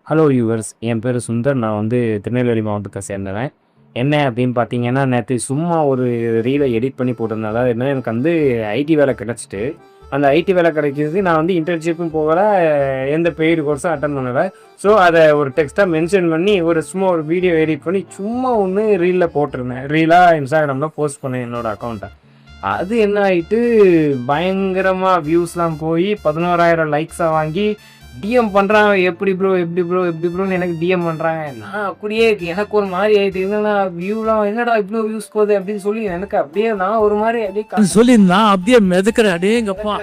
Hello viewers, என் பேர் சுந்தர். நான் திருநெல்வேலி மாவட்டத்தை சேர்ந்தவன். என்ன அப்படின்னு பார்த்தீங்கன்னா, நேற்று சும்மா ஒரு ரீலை எடிட் பண்ணி போட்டிருந்தேன். அதாவது என்ன, எனக்கு ஐடி வேலை கிடச்சிட்டு, அந்த ஐடி வேலை கிடைக்கிறது நான் இன்டர்ன்ஷிப்பும் போகல, எந்த பெய்டு கோர்ஸும் அட்டன் பண்ணலை. ஸோ அதை ஒரு டெக்ஸ்ட்டாக மென்ஷன் பண்ணி சும்மா ஒரு வீடியோ எடிட் பண்ணி சும்மா ஒன்று ரீலில் போட்டிருந்தேன். ரீலாக இன்ஸ்டாகிராமில் போஸ்ட் பண்ணேன் என்னோடய அக்கௌண்ட்டை. அது என்ன ஆகிட்டு, பயங்கரமாக வியூஸ்லாம் போய் 11,000 லைக்ஸை வாங்கி டிஎம் பண்ணுறாங்க. எப்படி ப்ரோன்னு எனக்கு டிஎம் பண்ணுறாங்க. நான் அப்படியே எனக்கு ஒரு மாதிரி ஆகிட்டு, என்னன்னா வியூலாம் என்னடா இவ்வளோ வியூஸ் போகுது அப்படின்னு சொல்லி எனக்கு அப்படியே நான் ஒரு மாதிரி அப்படியே சொல்லியிருந்தான் அப்படியே மிதக்கிறேன் அப்படியேங்கப்பா.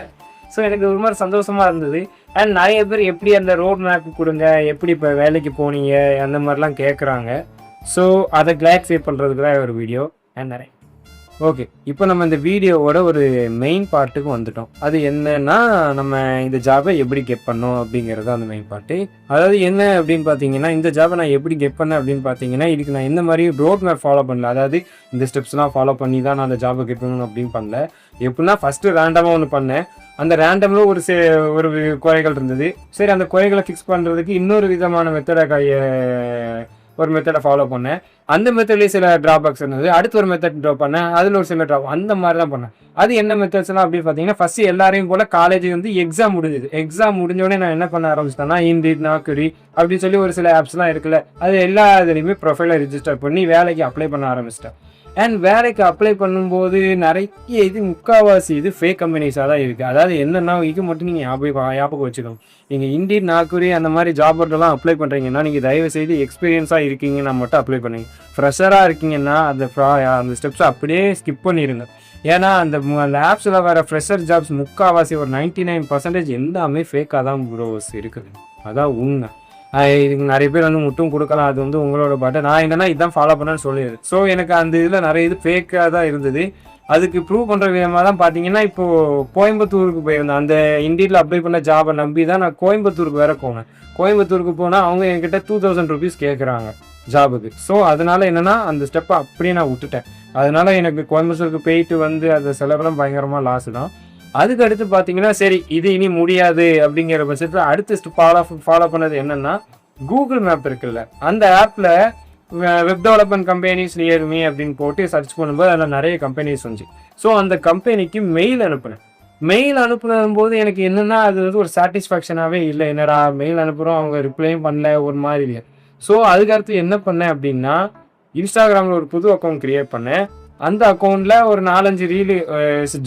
ஸோ எனக்கு ஒரு மாதிரி சந்தோஷமாக இருந்தது. அண்ட் நிறைய பேர் எப்படி அந்த ரோட் மேப் கொடுங்க, எப்படி இப்போ வேலைக்கு போனீங்க, அந்த மாதிரிலாம் கேட்குறாங்க. ஸோ அதை கிளாரிஃபை பண்ணுறதுக்கு தான் ஒரு வீடியோ. அண்ட் நிறைய ஓகே, இப்போ நம்ம இந்த வீடியோவோட ஒரு மெயின் பார்ட்டுக்கு வந்துட்டோம். அது என்னன்னா, நம்ம இந்த ஜாபை எப்படி கெட் பண்ணோம் அப்படிங்கிறது அந்த மெயின் பார்ட்டு. அதாவது என்ன அப்படின்னு பார்த்தீங்கன்னா, இந்த ஜாபை நான் எப்படி கெட் பண்ணேன் அப்படின்னு பார்த்தீங்கன்னா, இதுக்கு நான் எந்த மாதிரி ரோட் மேப் ஃபாலோ பண்ணல. அதாவது இந்த ஸ்டெப்ஸ்லாம் ஃபாலோ பண்ணி தான் நான் அந்த ஜாபை கெட் பண்ணணும் அப்படின்னு பண்ணல. எப்படின்னா, ஃபஸ்ட்டு ரேண்டமாக ஒன்று பண்ணேன். அந்த ரேண்டமில் ஒரு குறைகள் இருந்தது. சரி, அந்த குறைகளை ஃபிக்ஸ் பண்ணுறதுக்கு இன்னொரு விதமான ஒரு மெத்தடை ஃபாலோ பண்ணேன். அந்த மெத்தட்லேயே சில ட்ராபேக்ஸ் இருந்தது. அடுத்து ஒரு மெத்தட் ட்ரா பண்ணேன், அதில் ஒரு சில ட்ராப், அந்த மாதிரி தான் பண்ணேன். அது என்ன மெத்தட்ஸ்லாம் அப்படின்னு பார்த்தீங்கன்னா, ஃபஸ்ட்டு எல்லாரையும் போல் காலேஜ் எக்ஸாம் முடிஞ்சுது. எக்ஸாம் முடிஞ்சோடனே நான் என்ன பண்ண ஆரம்பிச்சிட்டேன்னா, இண்டீட், நாக்குரி அப்படின்னு சொல்லி ஒரு சில ஆப்ஸ்லாம் இருக்குல்ல, அது எல்லா இதுலேயுமே ப்ரொஃபைலை ரிஜிஸ்டர் பண்ணி வேலைக்கு அப்ளை பண்ண ஆரம்பிச்சிட்டேன். அண்ட் வேலைக்கு அப்ளை பண்ணும்போது நிறைய முக்கால்வாசி ஃபேக் கம்பெனிஸாக தான் இருக்குது. அதாவது என்னென்னா, இது மட்டும் நீங்கள் ஞாபகம் வச்சுக்கணும். நீங்கள் இண்டீட், நாக்குரி அந்த மாதிரி ஜாபர்லாம் அப்ளை பண்ணுறீங்கன்னா, நீங்கள் தயவுசெய்து எக்ஸ்பீரியன்ஸாக இருக்கீங்கன்னா மட்டும் அப்ளை பண்ணுங்க. ஃப்ரெஷராக இருக்கீங்கன்னா அந்த ஸ்டெப்ஸை அப்படியே ஸ்கிப் பண்ணிடுங்க. ஏன்னா அந்த ஆப்ஸில் வர ஃப்ரெஷர் ஜாப்ஸ் முக்கால்வாசி ஒரு 99% எல்லாமே ஃபேக்காக தான் ப்ரோஸ் இருக்குது. அதான் உண்மை. இதுக்கு நிறைய பேர் முட்டும் கொடுக்கலாம், அது உங்களோட பாட்டை. நான் என்னன்னா இதான் ஃபாலோ பண்ணேன்னு சொல்லிடுது. ஸோ எனக்கு அந்த இதில் நிறைய ஃபேக்காக தான் இருந்தது. அதுக்கு ப்ரூவ் பண்ணுற விதமாக தான் பார்த்தீங்கன்னா, இப்போது கோயம்புத்தூருக்கு போயிருந்தேன். அந்த இண்டீடில் அப்ளை பண்ண ஜாபை நம்பி தான் நான் கோயம்புத்தூருக்கு வேற போனேன். கோயம்புத்தூருக்கு போனால் அவங்க என்கிட்ட 2,000 rupees கேட்குறாங்க ஜாபுக்கு. ஸோ அதனால என்னென்னா, அந்த ஸ்டெப்பை அப்படியே நான் விட்டுட்டேன். அதனால எனக்கு கோயம்புத்தூருக்கு போயிட்டு அந்த செலவெல்லாம் பயங்கரமாக லாஸ் தான். அதுக்கு அடுத்து பார்த்தீங்கன்னா, சரி இது இனி முடியாது அப்படிங்கிற பட்சத்தில் அடுத்து ஃபாலோ பண்ணது என்னென்னா, கூகுள் மேப் இருக்குல்ல, அந்த ஆப்பில் web development companies near me அப்படின்னு போட்டு சர்ச் பண்ணும்போது அதில் நிறைய கம்பெனிஸ் வந்துச்சு. ஸோ அந்த கம்பெனிக்கு மெயில் அனுப்புனேன். மெயில் அனுப்புனும் போது எனக்கு என்னென்னா, அது ஒரு சாட்டிஸ்ஃபேக்ஷனாகவே இல்லை. என்னடா மெயில் அனுப்புகிறோம், அவங்க ரிப்ளையும் பண்ணல, ஒரு மாதிரி இல்லையா. ஸோ அதுக்கடுத்து என்ன பண்ணேன் அப்படின்னா, இன்ஸ்டாகிராமில் ஒரு புது அக்கௌண்ட் க்ரியேட் பண்ணேன். அந்த அக்கௌண்ட்டில் ஒரு 4-5 ரீலு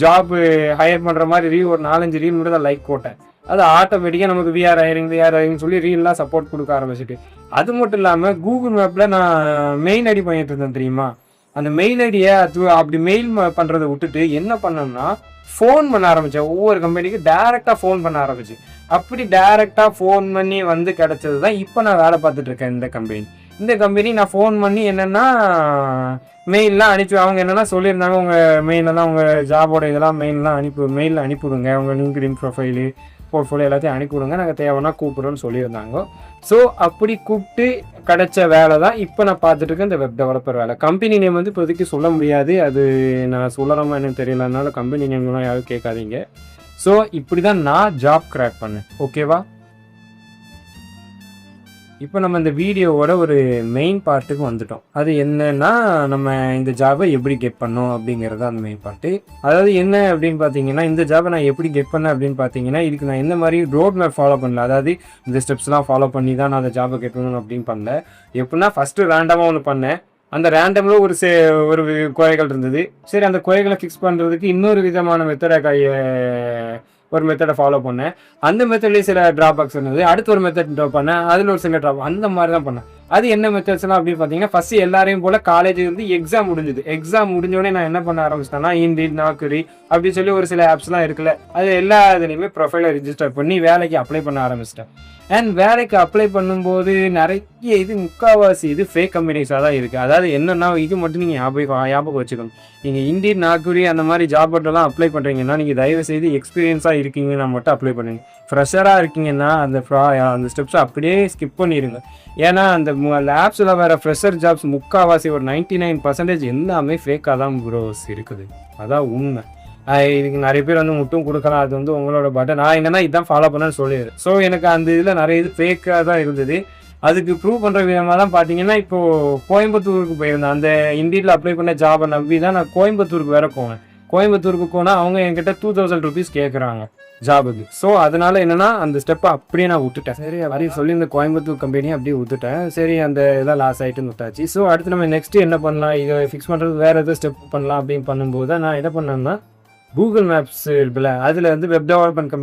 ஜாப் ஹையர் பண்ணுற மாதிரி ஒரு 4-5 ரீல் மட்டும் தான் லைக் போட்டேன். அது ஆட்டோமேட்டிக்காக நமக்கு விஆர் ஹையரிங் சொல்லி ரீல்லாம் சப்போர்ட் கொடுக்க ஆரம்பிச்சிட்டு. அது மட்டும் இல்லாமல் கூகுள் மேப்பில் நான் மெயில் ஐடி பண்ணிட்டு இருந்தேன் தெரியுமா. அந்த மெயில் ஐடியை அப்படி மெயில் பண்ணுறதை விட்டுட்டு என்ன பண்ணேன்னா, ஃபோன் பண்ண ஆரம்பித்தேன். ஒவ்வொரு கம்பெனிக்கு டேரெக்டாக ஃபோன் பண்ண ஆரம்பிச்சு. அப்படி டேரெக்டாக ஃபோன் பண்ணி கிடச்சது தான் இப்போ நான் வேலை பார்த்துட்ருக்கேன் இந்த கம்பெனி. நான் ஃபோன் பண்ணி என்னென்னா மெயிலெலாம் அவங்க என்னென்னா சொல்லியிருந்தாங்க, உங்கள் மெயிலெல்லாம் உங்கள் ஜாபோட இதெல்லாம் மெயிலில் அனுப்பிவிடுங்க, உங்கள் லிங்க்டின் ப்ரொஃபைலு போர்ட்ஃபோலியோ எல்லாத்தையும் அனுப்பிவிடுங்க, நாங்கள் தேவைன்னா கூப்பிட்றோன்னு சொல்லியிருந்தாங்க. ஸோ அப்படி கூப்பிட்டு கிடைச்ச வேலை தான் இப்போ நான் பார்த்துட்ருக்கேன், இந்த வெப் டெவலப்பர் வேலை. கம்பெனி நேம் இப்போதைக்கு சொல்ல முடியாது, அது நான் சொல்லலாமா என்னன்னு தெரியல, அதனால கம்பெனி நேம்லாம் யாரும் கேட்காதீங்க. ஸோ இப்படி தான் நான் ஜாப் கிராக் பண்ணேன். ஓகேவா, இப்போ நம்ம இந்த வீடியோவோட ஒரு மெயின் பார்ட்டுக்கு வந்துட்டோம். அது என்னன்னா, நம்ம இந்த ஜாபை எப்படி கெட் பண்ணோம் அப்படிங்கிறது அந்த மெயின் பார்ட்டு. அதாவது என்ன அப்படின்னு பார்த்தீங்கன்னா, இந்த ஜாபை நான் எப்படி கெட் பண்ணேன் அப்படின்னு பார்த்தீங்கன்னா, இதுக்கு நான் எந்த மாதிரி ரோட் மேப் ஃபாலோ பண்ணல. அதாவது இந்த ஸ்டெப்ஸ்லாம் ஃபாலோ பண்ணி தான் நான் அந்த ஜாபை கெட் பண்ணணும் அப்படின்னு பண்ணல. எப்படின்னா, ஃபஸ்ட்டு ரேண்டமாக ஒன்று பண்ணேன். அந்த ரேண்டமில் ஒரு குறைகள் இருந்தது. சரி, அந்த குறைகளை ஃபிக்ஸ் பண்ணுறதுக்கு இன்னொரு விதமான மெத்தடை ஃபாலோ பண்ணேன். அந்த மெத்தட்லேயே சில ட்ராபேக்ஸ் இருந்தது. அடுத்து ஒரு மெத்தட் ட்ரா பண்ணேன், அதில் ஒரு சில ட்ராப், அந்த மாதிரி தான் பண்ணேன். அது என்ன மெத்தட்ஸ்லாம் அப்படின்னு பார்த்தீங்கன்னா, ஃபஸ்ட்டு எல்லாரையும் போல் காலேஜ் எக்ஸாம் முடிஞ்சுது. எக்ஸாம் முடிஞ்சோடனே நான் என்ன பண்ண ஆரம்பிச்சிட்டேன்னா, இண்டீட், நாக்குரி அப்படின்னு சொல்லி ஒரு சில ஆப்ஸ்லாம் இருக்குல்ல, அது எல்லா இதுலேயுமே ப்ரொஃபைலை ரிஜிஸ்டர் பண்ணி வேலைக்கு அப்ளை பண்ண ஆரம்பிச்சிட்டேன். அண்ட் வேலைக்கு அப்ளை பண்ணும்போது நிறைய முக்கால்வாசி ஃபேக் கம்பெனிஸாக தான் இருக்குது. அதாவது என்னென்னா, இது மட்டும் நீங்கள் ஞாபகம் வச்சுக்கணும். நீங்கள் இண்டீட், நாக்குரி அந்த மாதிரி ஜாபர்லாம் அப்ளை பண்ணுறீங்கன்னா, நீங்கள் தயவுசெய்து எக்ஸ்பீரியன்ஸாக இருக்கீங்கன்னா மட்டும் அப்ளை பண்ணுங்க. ஃப்ரெஷராக இருக்கீங்கன்னா அந்த ஸ்டெப்ஸை அப்படியே ஸ்கிப் பண்ணிடுங்க. ஏன்னா அந்த ஆப்ஸில் வர ஃப்ரெஷர் ஜாப்ஸ் முக்கால்வாசி ஒரு 99% எல்லாமே ஃபேக்காக தான் ப்ரோஸ் இருக்குது. அதான் உண்மை. இதுக்கு நிறைய பேர் முட்டும் கொடுக்கலாம், அது உங்களோட பாட்டை. நான் என்னன்னா இதான் ஃபாலோ பண்ணேன்னு சொல்லிடுறேன். ஸோ எனக்கு அந்த இதில் நிறைய ஃபேக்காக தான் இருந்தது. அதுக்கு ப்ரூவ் பண்ணுற விதமாக தான் பார்த்தீங்கன்னா இப்போது கோயம்புத்தூருக்கு போயிருந்தேன். அந்த இண்டீடில் அப்ளை பண்ண ஜாபை நம்பி தான் நான் கோயம்புத்தூருக்கு வேற போனேன். கோயம்புத்தூருக்கு போனால் அவங்க என்கிட்ட 2000 rupees கேட்குறாங்க ஜாபுக்கு. ஸோ அதனால என்னன்னா அந்த ஸ்டெப்பை அப்படியே நான் விட்டுட்டேன். சரி அப்படி சொல்லி இந்த கோயம்புத்தூர் கம்பெனியை அப்படியே விட்டுட்டேன். சரி அந்த இதெல்லாம் லாஸ் ஆகிட்டுன்னு விட்டாச்சு. ஸோ அடுத்து நம்ம நெக்ஸ்ட்டு என்ன பண்ணலாம், இதை ஃபிக்ஸ் பண்ணுறது வேறு எதாவது ஸ்டெப் பண்ணலாம் அப்படின்னு பண்ணும்போது தான் நான் என்ன பண்ணேன்னா கூகுள் மேப்ஸ் இருக்குல்ல, அதில் வந்து வெப் டெவலப்மெண்ட்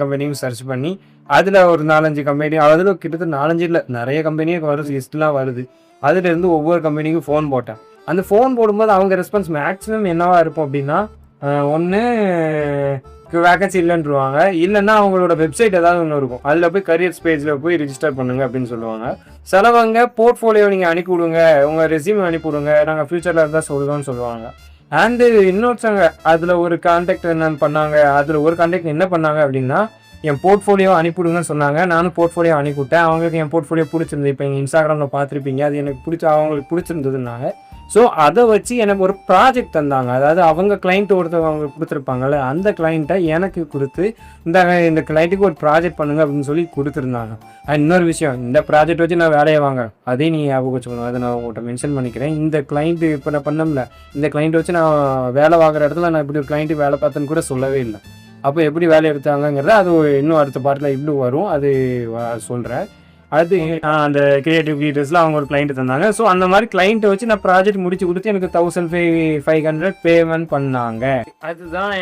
கம்பெனியும் சர்ச் பண்ணி அதில் ஒரு 4-5 கம்பெனி, அதில் கிட்டத்தட்ட 4-5 இல்லை நிறைய கம்பெனியும் வருது, லிஸ்ட்லாம் வருது. அதுலேருந்து ஒவ்வொரு கம்பெனிக்கும் ஃபோன் போட்டேன். அந்த ஃபோன் போடும்போது அவங்க ரெஸ்பான்ஸ் மேக்ஸிமம் என்னவா இருக்கும் அப்படின்னா, ஒன்று வேகன்சி இல்லைன்றுவாங்க, இல்லைன்னா அவங்களோட வெப்சைட் ஏதாவது ஒன்று இருக்கும், அதில் போய் கரியர்ஸ் பேஜில் போய் ரிஜிஸ்டர் பண்ணுங்க அப்படின்னு சொல்லுவாங்க. சிலவங்க போர்ட்ஃபோலியோ நீங்கள் அனுப்பி விடுங்க, உங்கள் ரெஸ்யூம் அனுப்பி விடுங்க, நாங்கள் ஃபியூச்சரில் இருந்தால் சொல்லுவோம்னு சொல்லுவாங்க. அண்டு இன்னொருத்தவங்க அதில் ஒரு கான்டாக்ட் என்னென்னு பண்ணாங்க, அதில் ஒரு கான்டாக்ட் என்ன பண்ணாங்க அப்படின்னா என் போர்ட்ஃபோலியோ அனுப்பிவிடுங்கன்னு சொன்னாங்க. நானும் போர்ட்ஃபோலியோ அனுப்பிவிட்டேன். அவங்களுக்கு என் போர்ட்ஃபோலியோ பிடிச்சிருந்தது. இப்போ எங்கள் இன்ஸ்டாகிராமில் பார்த்துருப்பீங்க, அது எனக்கு அவங்களுக்கு பிடிச்சிருந்ததுன்னாங்க. ஸோ அதை வச்சு எனக்கு ஒரு ப்ராஜெக்ட் தந்தாங்க. அதாவது அவங்க கிளைண்ட் அவங்க கொடுத்துருப்பாங்கல்ல, அந்த கிளைண்ட்டை எனக்கு கொடுத்து இந்த கிளைண்ட்டுக்கு ஒரு ப்ராஜெக்ட் பண்ணுங்க அப்படின்னு சொல்லி கொடுத்துருந்தாங்க. இன்னொரு விஷயம், இந்த ப்ராஜெக்ட் வச்சு நான் வேலையை வாங்க, அதே நீ ஞாபகம் வச்சுக்கணும், அதை நான் உங்கள்கிட்ட மென்ஷன் பண்ணிக்கிறேன். இந்த கிளைண்ட்டு இப்போ நான் பண்ணல, இந்த கிளைண்ட் வச்சு நான் வேலை வாங்குற இடத்துல நான் இப்படி ஒரு கிளைண்ட்டு வேலை பார்த்தேன்னு கூட சொல்லவே இல்லை. அப்போ எப்படி வேலை எடுத்தாங்கங்கிறத அது இன்னும் அடுத்த பார்ட்டில் இன்னும் வரும், அது சொல்கிறேன். அது அந்த கிரியேட்டிவ் கிரியேட்டர்ஸில் அவங்க ஒரு கிளைண்ட் தந்தாங்க. ஸோ அந்த மாதிரி கிளைண்ட்டை வச்சு நான் ப்ராஜெக்ட் முடிச்சு கொடுத்து எனக்கு 1500 பேமெண்ட் பண்ணாங்க. அதுதான்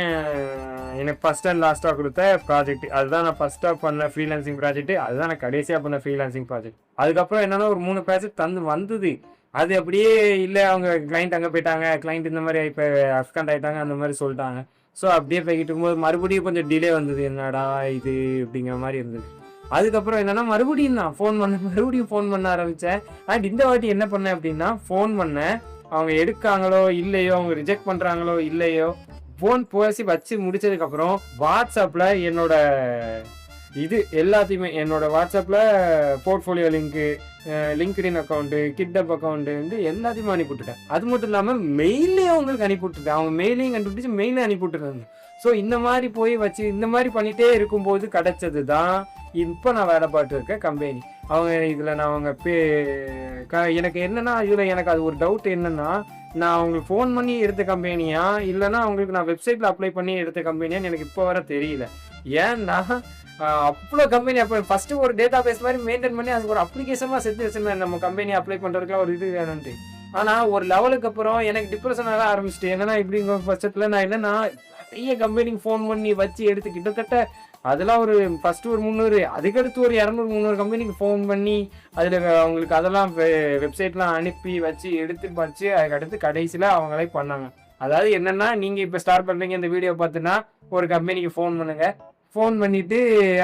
எனக்கு ஃபஸ்ட் அண்ட் லாஸ்ட்டாக கொடுத்த ப்ராஜெக்ட். அதுதான் நான் ஃபஸ்ட்டாக பண்ண ஃப்ரீலான்சிங் ப்ராஜெக்ட். அதுதான் நான் கடைசியாக பண்ண ஃப்ரீலான்சிங் ப்ராஜெக்ட். அதுக்கப்புறம் என்னன்னா ஒரு 3 ப்ராஜெக்ட் வந்தது. அது அப்படியே இல்லை, அவங்க கிளைண்ட் அங்கே போயிட்டாங்க, கிளைண்ட் இந்த மாதிரி இப்போ அப்கண்ட் ஆகிட்டாங்க, அந்த மாதிரி சொல்லிட்டாங்க. ஸோ அப்படியே போய்கிட்டு இருக்கும்போது மறுபடியும் கொஞ்சம் டிலே வந்தது. என்னடா இது அப்படிங்கிற மாதிரி இருந்தது. அதுக்கப்புறம் என்னன்னா மறுபடியும் ஃபோன் பண்ண ஆரம்பித்தேன். அண்ட் இந்த வாட்டி என்ன பண்ணேன் அப்படின்னா, ஃபோன் பண்ணேன், அவங்க எடுக்காங்களோ இல்லையோ, அவங்க ரிஜெக்ட் பண்ணுறாங்களோ இல்லையோ, ஃபோன் பேசி வச்சு முடிச்சதுக்கப்புறம் வாட்ஸ்அப்பில் என்னோட இது எல்லாத்தையுமே, என்னோட வாட்ஸ்அப்பில் போர்ட்ஃபோலியோ லிங்க்கு, லிங்க்டின் அக்கௌண்ட்டு, கிட்டப் அக்கௌண்ட்டு வந்து எல்லாத்தையுமே அனுப்பிவிட்டுட்டேன். அது மட்டும் இல்லாமல் மெயிலையும் அவங்களுக்கு அனுப்பிவிட்டுட்டேன். அவங்க மெயிலையும் கண்டுபிடிச்சி மெயிலையும் அனுப்பிவிட்டுருந்தாங்க. ஸோ இந்த மாதிரி போய் வச்சு இந்த மாதிரி பண்ணிகிட்டே இருக்கும்போது கிடச்சது தான் இப்போ நான் வேலை பார்த்து இருக்க கம்பெனி. அவங்க இதில் நான் அவங்க எனக்கு என்னென்னா, இதில் எனக்கு அது ஒரு டவுட் என்னென்னா, நான் அவங்களுக்கு ஃபோன் பண்ணி எடுத்த கம்பெனியா இல்லைன்னா அவங்களுக்கு நான் வெப்சைட்டில் அப்ளை பண்ணி எடுத்த கம்பெனியான்னு எனக்கு இப்போ வர தெரியல. ஏன்னா அவ்வளோ கம்பெனி அப்போ ஃபஸ்ட்டு ஒரு டேட்டா பேஸ் மாதிரி மெயின்டைன் பண்ணி அதுக்கு ஒரு அப்ளிகேஷனாக செஞ்சு வச்சுருந்தேன், நம்ம கம்பெனி அப்ளை பண்ணுறதுக்குலாம் ஒரு இது வேணும்ட்டு. ஆனால் ஒரு லெவலுக்கு அப்புறம் எனக்கு டிப்ரெஷன் ஆக ஆரம்பிச்சிட்டு. என்னன்னா இப்படிங்கிற பட்சத்தில் நான் என்னென்னா நிறைய கம்பெனிக்கு ஃபோன் பண்ணி வச்சு எடுத்து கிட்டத்தட்ட அதெல்லாம் ஒரு ஃபஸ்ட்டு ஒரு 300, அதுக்கடுத்து ஒரு 200-300 கம்பெனிக்கு ஃபோன் பண்ணி அதில் அவங்களுக்கு அதெல்லாம் வெப்சைட்லாம் அனுப்பி வச்சு எடுத்து வச்சு அதுக்கடுத்து கடைசியில் அவங்களே பண்ணாங்க. அதாவது என்னென்னா, நீங்கள் இப்போ ஸ்டார்ட் பண்ணுறீங்க இந்த வீடியோ பார்த்துன்னா ஒரு கம்பெனிக்கு ஃபோன் பண்ணுங்கள், ஃபோன் பண்ணிவிட்டு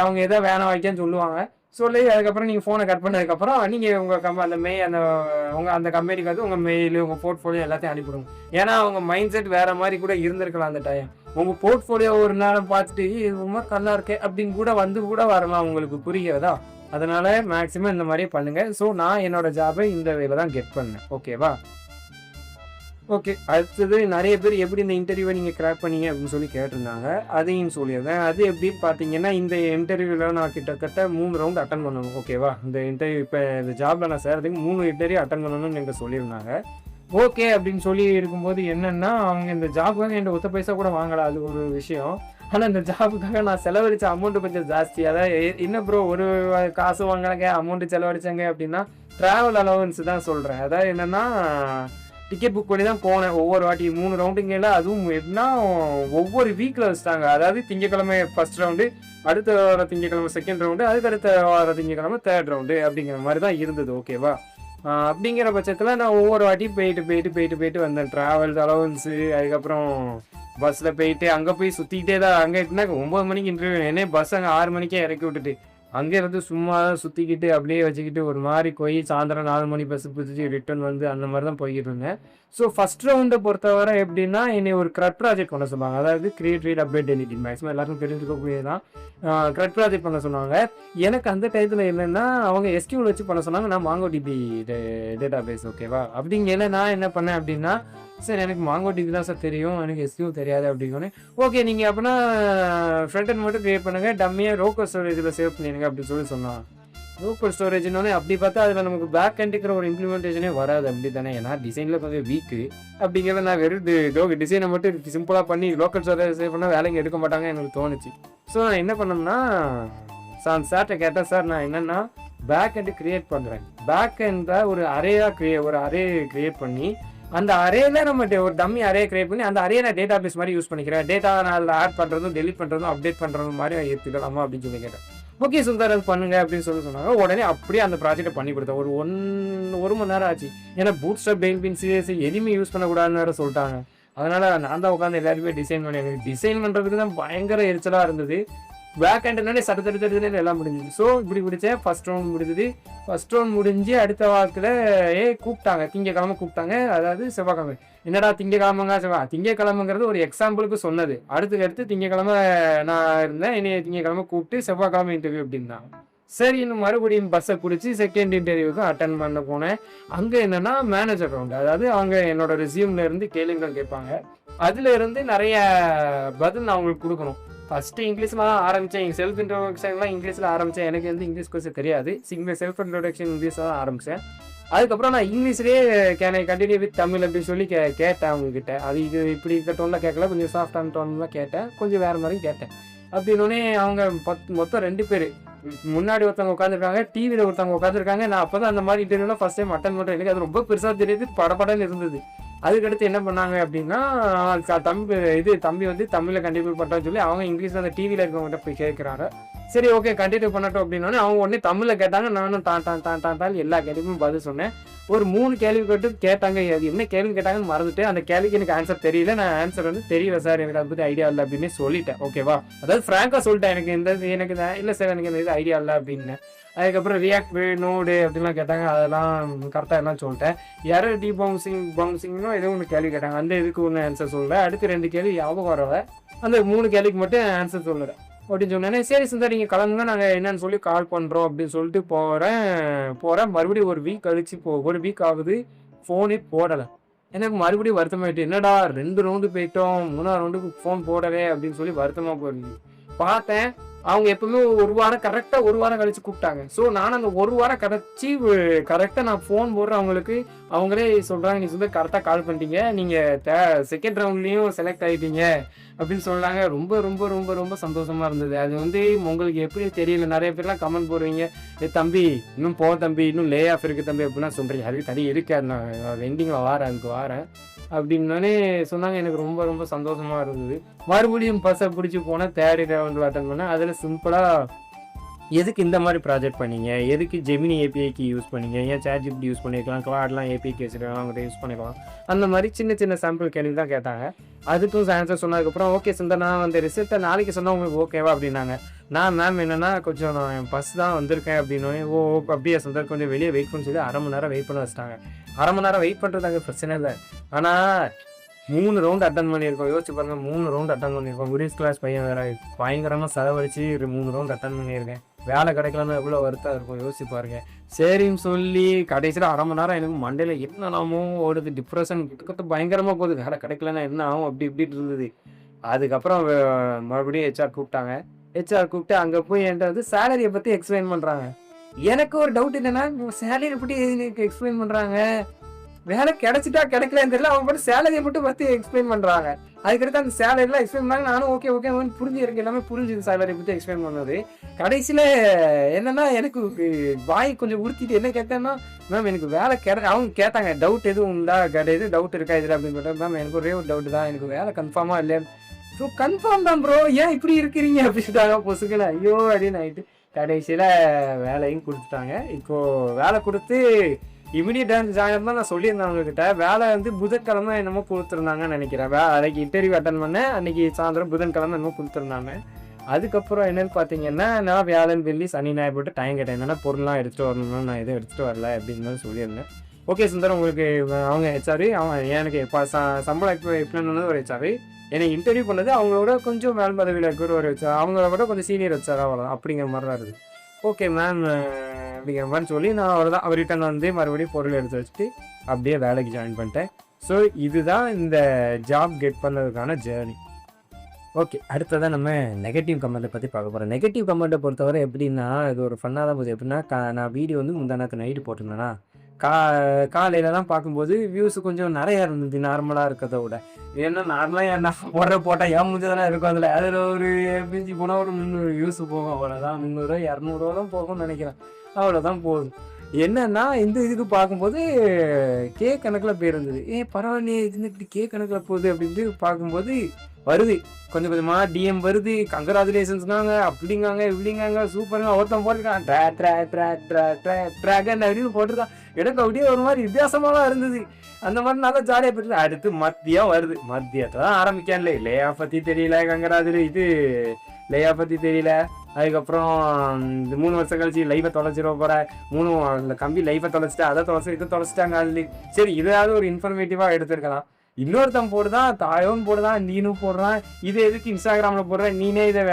அவங்க எதோ வேணாம் வைக்கன்னு சொல்லுவாங்க. சொல்லி அதுக்கப்புறம் நீங்கள் ஃபோனை கட் பண்ணதுக்கப்புறம் நீங்கள் உங்கள் அந்த கம்பெனிக்கு வந்து உங்கள் மெயில், உங்கள் போர்ட்ஃபோலியோ எல்லாத்தையும் அனுப்பிவிடுங்க. ஏன்னா அவங்க மைண்ட் செட் வேறு மாதிரி கூட இருந்திருக்கலாம் அந்த டைம். உங்கள் போர்ட்ஃபோலியோ ஒரு நேரம் பார்த்துட்டு இது ரொம்ப நல்லா இருக்கே அப்படின்னு கூட வரலாம், உங்களுக்கு புரிகிறதா? அதனால் மேக்ஸிமம் இந்த மாதிரியே பண்ணுங்கள். ஸோ நான் என்னோட ஜாபை இந்த வேலை தான் கெட் பண்ணேன். ஓகேவா? ஓகே, அடுத்தது நிறைய பேர் எப்படி இந்த இன்டர்வியூவை நீங்கள் கிராக் பண்ணீங்க அப்படின்னு சொல்லி கேட்டிருந்தாங்க. அதையும் சொல்லியிருந்தேன். அது எப்படின்னு பார்த்தீங்கன்னா, இந்த இன்டர்வியூவில் நான் கிட்டத்தட்ட 3 ரவுண்ட் அட்டன் பண்ணணும். ஓகேவா? இந்த இன்டர்வியூ இப்போ இந்த ஜாபில் நான் சேர்றதுக்கு 3 இன்டர்வியூ அட்டன் பண்ணணும்னு எனக்கு சொல்லியிருந்தாங்க. ஓகே அப்படின்னு சொல்லி இருக்கும்போது என்னென்னா, அவங்க இந்த ஜாபுக்காக என்கிட்ட ஒத்த பைசா கூட வாங்கலை, அது ஒரு விஷயம். ஆனால் இந்த ஜாபுக்காக நான் செலவழித்த அமௌண்ட்டு கொஞ்சம் ஜாஸ்தி. அதாவது என்ன ப்ரோ ஒரு காசு வாங்கினாங்க அமௌண்ட்டு செலவழிச்சாங்க அப்படின்னா ட்ராவல் அலவன்ஸ் தான் சொல்கிறேன். அதாவது என்னென்னா, டிக்கெட் புக் பண்ணி தான் போனேன் ஒவ்வொரு வாட்டி 3 ரவுண்டுங்கல. அதுவும் எப்படின்னா ஒவ்வொரு வீக்கில் வச்சுட்டாங்க. அதாவது திங்கக்கிழமை ஃபஸ்ட் ரவுண்டு, அடுத்த வார திங்கக்கிழமை செகண்ட் ரவுண்டு, அதுக்கு அடுத்த வார திங்கக்கிழமை தேர்ட் ரவுண்டு அப்படிங்கிற மாதிரி தான் இருந்தது. ஓகேவா? அப்படிங்கிற பட்சத்தில் நான் ஒவ்வொரு வாட்டியும் போயிட்டு வந்தேன். ட்ராவல் அலவன்ஸு, அதுக்கப்புறம் பஸ்ஸில் போயிட்டு அங்கே போய் சுற்றிக்கிட்டே தான். அங்கே எப்படின்னா 9 மணிக்கு இன்டர்வியூ, என்ன பஸ் அங்கே 6 மணிக்கே இறக்கி விட்டுட்டு அங்கே இருந்து சும்மா தான் சுற்றிக்கிட்டு அப்படியே வச்சுக்கிட்டு ஒரு மாதிரி போய் சாயந்தரம் 4 மணி பஸ் பிடிச்சி ரிட்டர்ன் வந்து அந்த மாதிரி தான் போய்கிட்டு இருந்தேன். ஸோ ஃபஸ்ட் ரவுண்டை பொறுத்தவரை எப்படின்னா, என்னை ஒரு க்ரட் ப்ராஜெக்ட் பண்ண சொன்னாங்க. அதாவது create, read, update, delete, maximum எல்லாருக்கும் தெரிஞ்சுக்கக்கூடியதான். க்ரட் ப்ராஜெக்ட் பண்ண சொன்னாங்க. எனக்கு அந்த டயத்தில் என்னென்னா, அவங்க எஸ்கியூவில் வச்சு பண்ண சொன்னாங்க. நான் மாங்கோடிபி டேட்டா பேஸ். ஓகேவா? அப்படிங்கல நான் என்ன பண்ணேன் அப்படின்னா, சார் எனக்கு மாங்கோடிபி தான் சார் தெரியும், எனக்கு எஸ்கியூ தெரியாது அப்படிங்கன்னு. ஓகே, நீங்கள் அப்படின்னா ஃப்ரண்ட் அண்ட் மட்டும் க்ரியேட் பண்ணுங்கள், டம்மியாக ரோக்கோ ஸ்டோரேஜில் சேவ் பண்ணிடுங்க அப்படின்னு சொல்லி சொன்னான். லோக்கல் ஸ்டோரேஜ்னோடனே அப்படி பார்த்தா அதில் நமக்கு பேக் எண்டுக்கிற ஒரு இம்ப்ளிமெண்டேஷனே வராது அப்படி தானே. ஏன்னா டிசைனில் கொஞ்சம் வீக்கு அப்படிங்கிறத நான் வெறும் டிசைனை மட்டும் சிம்பிளாக பண்ணி லோக்கல் ஸ்டோரேஜ் சேவ் பண்ணால் வேலைங்க எடுக்க மாட்டாங்க எனக்கு தோணுச்சு. ஸோ நான் என்ன பண்ணோம்னா சார்கிட்ட கேட்டேன், சார் நான் என்னென்னா பேக் எண்டு கிரியேட் பண்ணுறேன், பேக் எண்டில் ஒரு அரே கிரியேட் பண்ணி அந்த அரேல நம்ம ஒரு டம்மி அரே கிரியேட் பண்ணி அந்த அரே நான் டேட்டா பேஸ் மாதிரி யூஸ் பண்ணிக்கிறேன், டேட்டா நான் ஆட் பண்ணுறதும் டெலிட் பண்ணுறதும் அப்டேட் பண்ணுறது மாதிரி எடுத்துக்கலாமா அப்படின்னு சொல்லி கேட்டேன். ஓகே சுந்தர் அது பண்ணுங்க அப்படின்னு சொன்னாங்க. உடனே அப்படியே அந்த ப்ராஜெக்டை பண்ணி கொடுத்தேன். ஒரு மணி நேரம் ஆச்சு. ஏன்னா பூட் ஸ்டாப் பெயின்பின் சிஎஸ் எதுவுமே யூஸ் பண்ணக்கூடாதுன்னு வேறு சொல்லிட்டாங்க. அதனால நான் தான் உட்காந்து எல்லாருமே டிசைன் பண்ணி எனக்கு டிசைன் பண்ணுறதுக்கு தான் பயங்கர எரிச்சலாக இருந்தது. பேக் ஹேண்ட்னாலே சட்டத்தடுத்து எல்லாம் முடிஞ்சுது. ஸோ இப்படி பிடிச்சேன். ஃபர்ஸ்ட் ரவுண்ட் முடிஞ்சுது. ஃபர்ஸ்ட் ரவுண்ட் முடிஞ்சு அடுத்த வாரத்தில் கூப்பிட்டாங்க, திங்கக்கிழமை கூப்பிட்டாங்க, அதாவது செவ்வாய்க்கிழமை. என்னடா திங்கக்கிழமைங்க திங்கக்கிழமைங்கிறது ஒரு எக்ஸாம்பிளுக்கு சொன்னது. அடுத்து திங்கக்கிழமை நான் இருந்தேன், என்னைய திங்கக்கிழமை கூப்பிட்டு செவ்வாய்க்கிழமை இன்டர்வியூ அப்படின்னாங்க. சரி இன்னும் மறுபடியும் பஸ்ஸை பிடிச்சி செகண்ட் இன்டர்வியூக்கு அட்டன் பண்ண போனேன். அங்கே என்னன்னா மேனேஜர் ரவுண்டு, அதாவது அவங்க என்னோட ரெசியூம்ல இருந்து கேள்விகள் கேட்பாங்க. அதுல இருந்து நிறைய பதில் நான் அவங்களுக்கு கொடுக்கணும். ஃபர்ஸ்ட் இங்கிலீஷ்ல தான் ஆரம்பிச்சேன். எங்கள் செல்ஃப் இன்ட்ரோடக்ஷன்லாம் இங்கிலீஷில் ஆரம்பித்தேன். எனக்கு வந்து இங்கிலீஷ் கொஞ்சம் தெரியாது. செல்ஃப் இன்ட்ரோடக்ஷன் இங்கிலீஷில் தான் ஆரம்பித்தேன். அதுக்கப்புறம் நான் இங்கிலீஷ்லேயே கண்டினியூ வித் தமிழ் அப்படின்னு சொல்லி கேட்டேன் அவங்ககிட்ட. அது இது இப்படி இந்த டோனில் கேட்கல, கொஞ்சம் சாஃப்டான டோன்லாம் கேட்டேன், கொஞ்சம் வேறு மாதிரி கேட்டேன். அப்படின்னோடனே அவங்க மொத்தம் 2 பேர் முன்னாடி ஒருத்தவங்க உட்காந்துருக்காங்க, டிவியில் ஒருத்தவங்க உட்காந்துருக்காங்க. நான் அப்போ தான் அந்த மாதிரி இன்டர்வியூலாம் ஃபர்ஸ்ட் டைம் அட்டன் பண்ணுறேன். எனக்கு அது ரொம்ப பெருசாக தெரியுது, படப்படன்னு இருந்தது. அதுக்கடுத்து என்ன பண்ணாங்க அப்படின்னா தம்பி வந்து தமிழில் கண்டினியூ பண்ணுறான்னு சொல்லி அவங்க இங்கிலீஷில் அந்த டிவியில் இருக்கவங்ககிட்ட போய் கேட்குறாங்க. சரி ஓகே கண்டினியூ பண்ணட்டும் அப்படின்னோடனே அவங்க உடனே தமிழில் கேட்டாங்க. நானும் தான் எல்லா கேள்விக்கும் பதில் சொன்னேன். ஒரு 3 கேள்வி கேட்டாங்க. அது என்ன கேள்வி கேட்டாங்கன்னு மறந்துட்டு அந்த கேள்விக்கு எனக்கு ஆன்சர் தெரியல. நான் ஆன்சர் வந்து தெரியல சார், எனக்கு அதை பற்றி ஐடியா இல்லை அப்படின்னு சொல்லிட்டேன். ஓகேவா, அதாவது ஃப்ராங்காக சொல்லிட்டேன். எனக்கு இல்லை சார், எனக்கு இந்த ஐடியா இல்லை அப்படின்னு. அதுக்கப்புறம் ரியாக்ட் நோடு அப்படின்லாம் கேட்டாங்க. அதெல்லாம் கரெக்டாக எல்லாம் சொல்லிட்டேன். யாரும் பவுன்சிங்னோ ஏதோ ஒன்று கேள்வி கேட்டாங்க. அந்த இதுக்கு ஒன்று ஆன்சர் சொல்லலை. அடுத்து 2 கேள்வி ஞாபகம் வரல. அந்த 3 கேள்விக்கு மட்டும் ஆன்சர் சொல்லலை அப்படின்னு சொன்னேன்னே. சரி சுந்தர் நீங்கள் கலந்துங்க, நாங்கள் என்னன்னு சொல்லி கால் பண்ணுறோம் அப்படின்னு சொல்லிட்டு போகிறேன். மறுபடியும் ஒரு வீக் கழிச்சு ஒரு வீக் ஆகுது, ஃபோனே போடலை. எனக்கு மறுபடியும் வருத்தமாயிட்டு, என்னடா 2 ரவுண்டு போயிட்டோம், 3ஆவது ரவுண்டுக்கு ஃபோன் போடவே அப்படின்னு சொல்லி வருத்தமாக போயிருக்கு. பார்த்தேன் அவங்க எப்பவுமே ஒரு வாரம் கரெக்டாக ஒரு வாரம் கழிச்சு கூப்பிட்டாங்க. ஸோ நானும் அந்த ஒரு வாரம் கழிச்சு கரெக்டாக நான் ஃபோன் போடுறேன் அவங்களுக்கு. அவங்களே சொல்கிறாங்க, நீ வந்து கரெக்டாக கால் பண்ணிட்டீங்க, நீங்கள் செகண்ட் ரவுண்ட்லேயும் செலக்ட் ஆகிட்டீங்க அப்படின்னு சொன்னாங்க. ரொம்ப ரொம்ப ரொம்ப ரொம்ப சந்தோஷமாக இருந்தது. அது வந்து உங்களுக்கு எப்படி தெரியல, நிறைய பேர்லாம் கமெண்ட் போடுவீங்க, தம்பி இன்னும் தம்பி இன்னும் லே ஆஃப் இருக்குது தம்பி அப்படின்னா சொல்கிறீங்க. அதுக்கு தனி இருக்காது, நான் வெண்டிங்கில் வாரேன் அப்படின்னே சொன்னாங்க. எனக்கு ரொம்ப ரொம்ப சந்தோஷமாக இருந்தது. மறுபடியும் பஸ்ஸை பிடிச்சி போனால் 3rd ரவுண்டில் அட்டன் பண்ணேன். அதில் சிம்பிளாக எதுக்கு இந்த மாதிரி ப்ராஜெக்ட் பண்ணீங்க, எதுக்கு ஜெமினி ஏபிஐக்கு யூஸ் பண்ணீங்க, ஏன் ChatGPT யூஸ் பண்ணிக்கலாம், கிளாட்லாம் ஏபிஐக்கு வச்சுருக்காங்க அவங்கள்ட்ட யூஸ் பண்ணிக்கலாம், அந்த மாதிரி சின்ன சாம்பிள் கேள்வி தான் கேட்டாங்க. அதுக்கும் ஆன்சர் சொன்னதுக்கப்புறம் ஓகே சுந்தர் நான் அந்த ரிசல்ட்டை நாளைக்கு சொன்னால் உங்களுக்கு ஓகேவா அப்படின்னாங்க. நான் மேம் என்னென்னா கொஞ்சம் நான் பஸ் தான் வந்திருக்கேன் அப்படின்னு. அப்படியே சுந்தர் கொஞ்சம் வெளியே வெயிட் பண்ணி சொல்லி 1/2 மணி நேரம் வெயிட் பண்ண வச்சிட்டாங்க. 1/2 மணி நேரம் வெயிட் பண்ணுறதாங்க பிரச்சனை இல்லை. ஆனால் 3 ரவுண்டு அட்டன் பண்ணியிருக்கோம். யோசிச்சு பாருங்கள், 3 ரவுண்டு அட்டன் பண்ணியிருக்கோம். மிடில் கிளாஸ் பையன் வேறு, பயங்கரமாக செலவழிச்சு 3 ரவுண்டு அட்டன் பண்ணியிருக்கேன். வேலை கிடைக்கலன்னா எவ்வளோ வருத்தம் இருக்கும் யோசிச்சு பாருங்க. சரின்னு சொல்லி கடைசியில் 1/2 மணி நேரம் எனக்கு மண்டையில் என்னெல்லாமோ ஓடுது, டிப்ரெஷன் கிட்டத்தட்ட பயங்கரமாக போகுது. வேலை கிடைக்கலன்னா என்ன ஆகும் அப்படி இப்படிட்டு இருந்தது. அதுக்கப்புறம் மறுபடியும் ஹெச்ஆர் கூப்பிட்டு அங்கே போய் என்கிட்ட வந்து சேலரியை பற்றி எக்ஸ்பிளைன் பண்ணுறாங்க. எனக்கு ஒரு டவுட் என்னன்னா, சேலரியை பற்றி எனக்கு எக்ஸ்பிளைன் பண்ணுறாங்க, வேலை கிடைக்கலன்னு தெரியல, அவங்க மட்டும் சேலரியை மட்டும் பற்றி எக்ஸ்பிளைன் பண்ணுறாங்க. அதுக்கடுத்து அந்த சேலரிலாம் எக்ஸ்பிளைன் பண்ணாங்க. நானும் ஓகே புரிஞ்சுருக்கு, எல்லாமே புரிஞ்சுது சேலரி பற்றி எக்ஸ்பிளைன் பண்ணது. கடைசியில் என்னன்னா எனக்கு வாய் கொஞ்சம் உறுத்திட்டு என்ன கேட்டேன்னா, மேம் எனக்கு வேலை அவங்க கேட்டாங்க டவுட் எதுவும் உண்டா, கிடையாது டவுட் இருக்கா இதில் அப்படின்னு சொல்லிட்டு, மேம் எனக்கு ஒரே ஒரு டவுட் தான், எனக்கு வேலை கன்ஃபார்மாக இல்லைன்னு. ஸோ கன்ஃபார்ம் தான் ப்ரோ, ஏன் இப்படி இருக்கிறீங்க அப்படின்ட்டாங்க பொசுக்குன்னு. ஐயோ அப்படின்னு ஆகிட்டு கடைசியில் வேலையும் கொடுத்துட்டாங்க. இப்போது வேலை கொடுத்து இமீடியட் ஜாயின் தான் நான் சொல்லியிருந்தேன் அவங்ககிட்ட. வேலை வந்து புதன்கிழமை என்னமோ கொடுத்துருந்தாங்கன்னு நினைக்கிறேன். அன்றைக்கி இன்டர்வியூ அட்டன் பண்ணேன், அன்றைக்கி சாயந்தரம் புதன்கிழமை என்னமோ கொடுத்துருந்தாங்க. அதுக்கப்புறம் என்னென்னு பார்த்தீங்கன்னா, நான் வியாழன் வெள்ளி சனி ஞாயிறு போட்டு டைம் கேட்டேன், என்னென்னா பொருள்லாம் எடுத்துகிட்டு வரணும்னா நான் எதுவும் எடுத்துகிட்டு வரல அப்படின்னு சொல்லியிருந்தேன். ஓகே சுந்தரம் உங்களுக்கு அவங்க ஹெச்ஆர் எனக்கு சம்பளம் எப்படின்னு ஒரு ஹெச்ஆர் என்னை இன்டர்வியூ பண்ணது அவங்களோட கொஞ்சம் மேல் பதவியில் இருக்கிற ஒரு ஹெச்ஆர், அவங்கள விட கொஞ்சம் சீனியர் ஹெச்ஆர் அவ்வளோதான் அப்படிங்கிற மாதிரி தான் இருக்குது. ஓகே மேம் அப்படிங்கிற மாதிரி சொல்லி நான் அவ்வளோதான் அவர் ரிட்டன் வந்து மறுபடியும் பொருள் எடுத்து வச்சுட்டு அப்படியே வேலைக்கு ஜாயின் பண்ணிட்டேன். ஸோ இதுதான் இந்த ஜாப் கெட் பண்ணதுக்கான ஜேர்னி. ஓகே, அடுத்ததான் நம்ம நெகட்டிவ் கமெண்ட்டை பற்றி பார்க்க போகிறோம். நெகட்டிவ் கமெண்ட்டை பொறுத்தவரை எப்படின்னா, இது ஒரு ஃபன்னாக தான் போகுது. எப்படின்னா, நான் வீடியோ வந்து முந்தாநாத்து நைட்டு போட்டிருந்தேன்னா, கா காலையிலலாம் பார்க்கும்போது வியூஸ் கொஞ்சம் நிறையா இருந்தது நார்மலாக இருக்கிறத விட. ஏன்னா நார்மலாக என்ன போட்டால் ஏன் முடிஞ்சு தானே இருக்கும். அதில் ஒரு மிஞ்சி போனால் ஒரு 300 வியூஸ் போகும். அவ்வளோதான், 300 200 தான் போகும்னு நினைக்கிறேன். அவ்வளோதான் போகுது. என்னன்னா இந்த இதுக்கு பார்க்கும்போது கணக்கில் போயிருந்தது. பரவாயில்லையே, இது இப்படி கணக்கில் போகுது அப்படின்ட்டு பார்க்கும்போது வருது. கொஞ்சம் கொஞ்சமாக டிஎம் வருது. கங்க்ராச்சுலேஷன்ஸ்னாங்க, அப்படிங்காங்க இப்படிங்காங்க, சூப்பருங்க. ஒருத்தன் போட்டிருக்கான் ட்ராகன் அப்படின்னு போட்டிருக்கான். எனக்கு அப்படியே ஒரு மாதிரி வித்தியாசமாக இருந்தது. அந்த மாதிரி நல்லா ஜாலியாக போயிட்டு அடுத்து மத்தியம் வருது. மத்தியத்தை தான் ஆரம்பிக்கான்ல, லேயா பற்றி தெரியல, இது லேயா பற்றி தெரியல. அதுக்கப்புறம் இந்த 3 வருஷம் கழிச்சு லைஃபை தொலைச்சிட போகிறேன். இந்த கம்பி லைஃபை தொலைச்சிட்டு அதை இதை தொலைச்சிட்டாங்க. அது சரி, இதாவது ஒரு இன்ஃபர்மேட்டிவாக எடுத்துருக்கலாம். இன்னொருத்தன் போடுதான், தாயோன்னு போடுதான், நீனும் போடுறான். இது எதுக்கு இன்ஸ்டாகிராமில் போடுற, நீனே இதை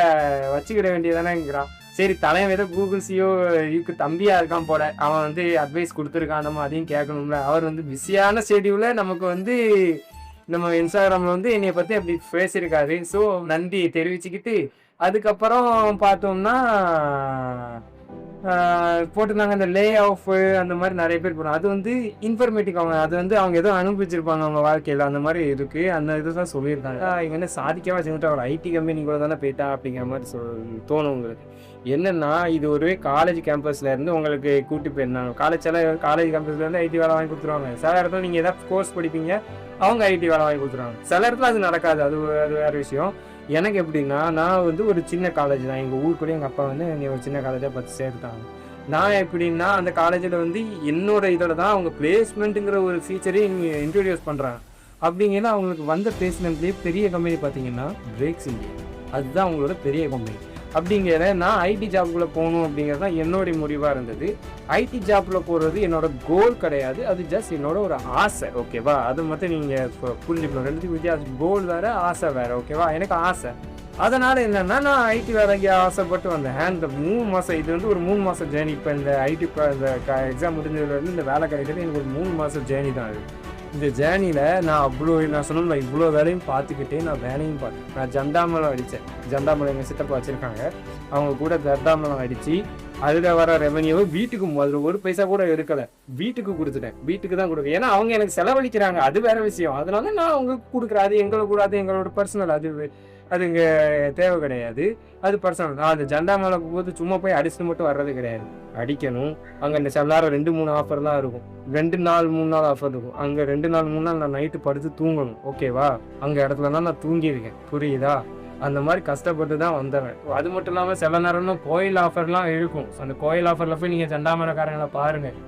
வச்சுக்கிட வேண்டியதானேங்கிறான். சரி, தலைவன் ஏதோ கூகுள் சிஓ இதுக்கு தம்பியாக இருக்கான் போல, அவன் வந்து அட்வைஸ் கொடுத்துருக்கான், நம்ம அதையும் கேட்கணும்ல. அவர் வந்து பிஸியான ஷெடியூலில் நமக்கு வந்து நம்ம இன்ஸ்டாகிராமில் வந்து என்னைய பற்றி அப்படி பேசியிருக்காரு. ஸோ நன்றி தெரிவிச்சுக்கிட்டு அதுக்கப்புறம் பார்த்தோம்னா போட்டிருந்தாங்க இந்த லே ஆஃப் அந்த மாதிரி நிறைய பேர் போடுறாங்க. அது வந்து இன்ஃபர்மேட்டிவ். அது வந்து அவங்க ஏதோ அனுபவிச்சிருப்பாங்க அவங்க வாழ்க்கையில், அந்த மாதிரி இருக்குது. அந்த இது தான் சொல்லியிருக்காங்க. இவங்க என்ன சாதிக்கவா செஞ்சுட்டு அவர் ஐடி கம்பெனி கூட தானே போயிட்டா அப்படிங்கிற மாதிரி தோணும் உங்களுக்கு. என்னென்னா இது ஒரு காலேஜ் கேம்பஸில் இருந்து உங்களுக்கு கூட்டி போயிருந்தாங்க. காலேஜ் கேம்பஸ்லேருந்து ஐடி வேலை வாங்கி கொடுத்துருவாங்க. சில இடத்துல நீங்கள் எதாவது கோர்ஸ் படிப்பீங்க, அவங்க ஐடி வேலை வாங்கி கொடுத்துருவாங்க. சில இடத்துல அது நடக்காது, அது வேறு விஷயம். எனக்கு எப்படின்னா, நான் வந்து ஒரு சின்ன காலேஜ் தான். எங்கள் ஊர் கூட எங்கள் அப்பா வந்து என்னை ஒரு சின்ன காலேஜாக பார்த்து சேர்த்தாங்க. நான் எப்படின்னா அந்த காலேஜில் வந்து என்னோட இதில் தான் அவங்க பிளேஸ்மெண்ட்டுங்கிற ஒரு ஃபீச்சரையும் இன்ட்ரடியூஸ் பண்ணுறாங்க. அப்படிங்கிற அவங்களுக்கு வந்த பிளேஸ்மெண்ட்லேயே பெரிய கம்பெனி பார்த்தீங்கன்னா பிரேக்ஸ் இந்தியா. அதுதான் அவங்களோட பெரிய கம்பெனி. அப்படிங்கிற நான் ஐடி ஜாப்புக்குள்ளே போகணும் அப்படிங்கிறது தான் என்னுடைய முடிவாக இருந்தது. ஐடி ஜாப்பில் போகிறது என்னோட கோல் கிடையாது, அது ஜஸ்ட் என்னோட ஒரு ஆசை. ஓகேவா, அது மட்டும் நீங்கள் இப்போ புரிஞ்சுக்கணும். ரெண்டுத்துக்கு வித்தியாசம். கோல் வேறு, ஆசை வேறு. ஓகேவா, எனக்கு ஆசை. அதனால் என்னென்னா நான் ஐடி வேலைக்கு ஆசைப்பட்டு வந்தேன். இந்த 3 மாதம் இது வந்து ஒரு 3 மாதம் ஜேர்னி. இப்போ இந்த ஐடி இந்த எக்ஸாம் முடிஞ்சதுலேருந்து இந்த வேலை கிடைக்கிறது எனக்கு ஒரு 3 மாதம் ஜேர்னி தான் அது. இந்த ஜேர்னியில் நான் சொன்னேன் இவ்வளோ வேலையும் பார்த்துக்கிட்டே நான் வேலையும் பார்த்தேன். நான் ஜண்டாமலம் அடித்தேன். ஜண்டாமலம் எங்கள் சித்தப்பா வச்சுருக்காங்க, அவங்க கூட ஜண்டாமலம் அடித்து அதில் வர ரெவன்யூவை வீட்டுக்கு அதில் ஒரு பைசா கூட எடுக்கலை, வீட்டுக்கு கொடுத்துட்டேன். வீட்டுக்கு தான் கொடுக்குறேன். ஏன்னா அவங்க எனக்கு செலவழிக்கிறாங்க, அது வேற விஷயம். அதனால நான் அவங்களுக்கு கொடுக்குறேன். அது எங்களோட பர்சனல், அது இங்கே தேவை கிடையாது, அது பர்சனல். நான் அந்த ஜண்டா மேலே போது சும்மா போய் அடிச்சுட்டு மட்டும் வர்றது கிடையாது. அடிக்கணும். அங்கே இந்த எல்லாரும் 2-3 ஆஃபர் தான் இருக்கும். 2 நாள் 3 நாள் ஆஃபர் இருக்கும். அங்கே 2 நாள் 3 நாள் நான் நைட்டு படுத்து தூங்கணும். ஓகேவா, அங்கே இடத்துல தான் நான் தூங்கியிருக்கேன். புரியுதா? அந்த மாதிரி கஷ்டப்பட்டு தான் வந்துடுறேன். அது மட்டும் இல்லாமல் சில நேரம்லாம் கோயில் ஆஃபர்லாம் இருக்கும். அந்த கோயில் ஆஃபரில் போய் நீங்கள் ஜண்டாமரக்காரங்களை பாருங்கள்,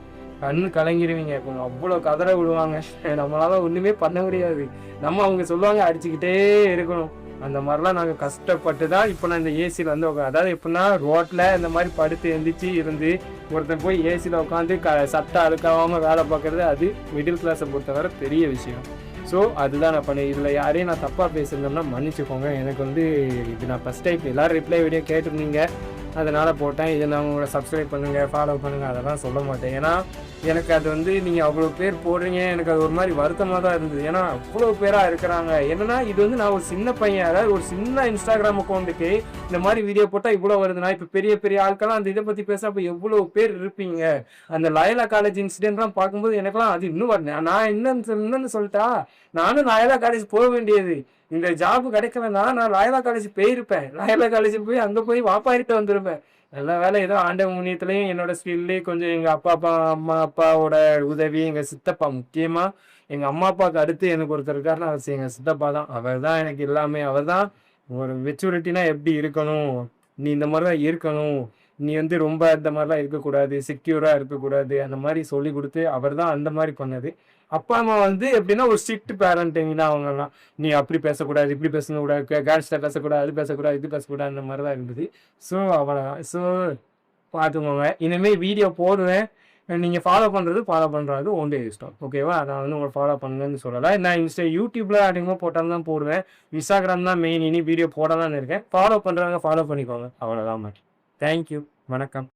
கண்ணு கலங்கிடுவீங்க. கொஞ்சம் அவ்வளோ கதற விடுவாங்க. நம்மளால ஒன்றுமே பண்ண முடியாது. நம்ம அவங்க சொல்லுவாங்க அடிச்சுக்கிட்டே இருக்கணும். அந்த மாதிரிலாம் நாங்கள் கஷ்டப்பட்டு தான் இப்போ நான் இந்த ஏசியில் வந்து அதாவது எப்படின்னா ரோட்டில் இந்த மாதிரி படுத்து எழுந்திரிச்சு இருந்து ஒருத்தன் போய் ஏசியில் உட்காந்து சட்டை அழுக்காமல் வேலை பார்க்குறது, அது மிடில் கிளாஸை பொறுத்தவரை பெரிய விஷயம். ஸோ அதுதான் நான் பண்ணேன். இதில் யாரையும் நான் தப்பாக பேசுகிறேன்னா மன்னிச்சுக்கோங்க. எனக்கு வந்து இது நான் ஃபஸ்ட் டைம் எல்லோரும் ரிப்ளை வீடியோ கேட்டிருந்தீங்க, அதனால் போட்டேன். இதை நான் உங்களை சப்ஸ்கிரைப் பண்ணுங்கள், ஃபாலோ பண்ணுங்கள், அதெல்லாம் சொல்ல மாட்டேன். ஏன்னா எனக்கு அது வந்து நீங்கள் அவ்வளோ பேர் போடுறீங்க, எனக்கு அது ஒரு மாதிரி வருத்தமாக தான் இருந்தது. ஏன்னா அவ்வளோ பேராக இருக்கிறாங்க. என்னன்னா இது வந்து நான் ஒரு சின்ன பையன், அதாவது ஒரு சின்ன இன்ஸ்டாகிராம் அக்கௌண்ட்டுக்கு இந்த மாதிரி வீடியோ போட்டால் இவ்வளோ வருதுன்னா, இப்போ பெரிய பெரிய ஆட்கள்லாம் அந்த இதை பற்றி பேச அப்போ எவ்வளோ பேர் இருப்பீங்க. அந்த லயலா காலேஜ் இன்சிடென்ட்லாம் பார்க்கும்போது எனக்குலாம் அது இன்னும் வரல. நான் என்னன்னு சொல்லிட்டா, நானும் லயலா காலேஜ் போக வேண்டியது. இந்த ஜாப் கிடைக்கலன்னா நான் லயலா காலேஜ் போயிருப்பேன். லயலா காலேஜ் போய் அங்கே போய் வாப்பாயிட்டு வந்துருப்பேன். நல்ல வேலை ஏதோ ஆண்ட முன்னியத்துலையும் என்னோட ஸ்கில்லே கொஞ்சம் எங்கள் அம்மா அப்பாவோட உதவி, எங்கள் சித்தப்பா, முக்கியமாக எங்கள் அம்மா அப்பாவுக்கு அடுத்து எனக்கு ஒருத்தர் இருக்காருன்னா அவர் எங்கள் சித்தப்பா தான். அவர் தான் எனக்கு எல்லாமே. அவர் தான் ஒரு மெச்சூரிட்டினா எப்படி இருக்கணும், நீ இந்த மாதிரி தான் இருக்கணும், நீ வந்து ரொம்ப இந்த மாதிரிலாம் இருக்கக்கூடாது, செக்யூராக இருக்கக்கூடாது, அந்த மாதிரி சொல்லி கொடுத்து அவர் தான் அந்த மாதிரி பண்ணது. அப்பா அம்மா வந்து எப்படின்னா ஒரு ஸ்ட்ரிக்ட் பேரண்டிங் தான் அவங்கெல்லாம். நீ அப்படி பேசக்கூடாது, இப்படி பேசக்கூடாது, கேர்ள்ஸ்ட பேசக்கூடாது, அது பேசக்கூடாது, இது பேசக்கூடாது, அந்த மாதிரி தான் இருந்தது. ஸோ பார்த்துக்கோங்க. இனிமேல் வீடியோ போடுவேன், நீங்கள் ஃபாலோ பண்ணுறது ஓண்டே இஷ்டம். ஓகேவா, நான் வந்து உங்களை ஃபாலோ பண்ணுங்கன்னு சொல்லலை. நான் யூடியூப்பில் அதிகமாக போட்டால் தான் போடுவேன். இன்ஸ்டாகிராம் தான் மெயின். இனி வீடியோ போட தான் இருக்கேன். ஃபாலோ பண்ணுறாங்க, ஃபாலோ பண்ணிக்கோங்க. அவ்வளோதான். தேங்க்யூ, வணக்கம்.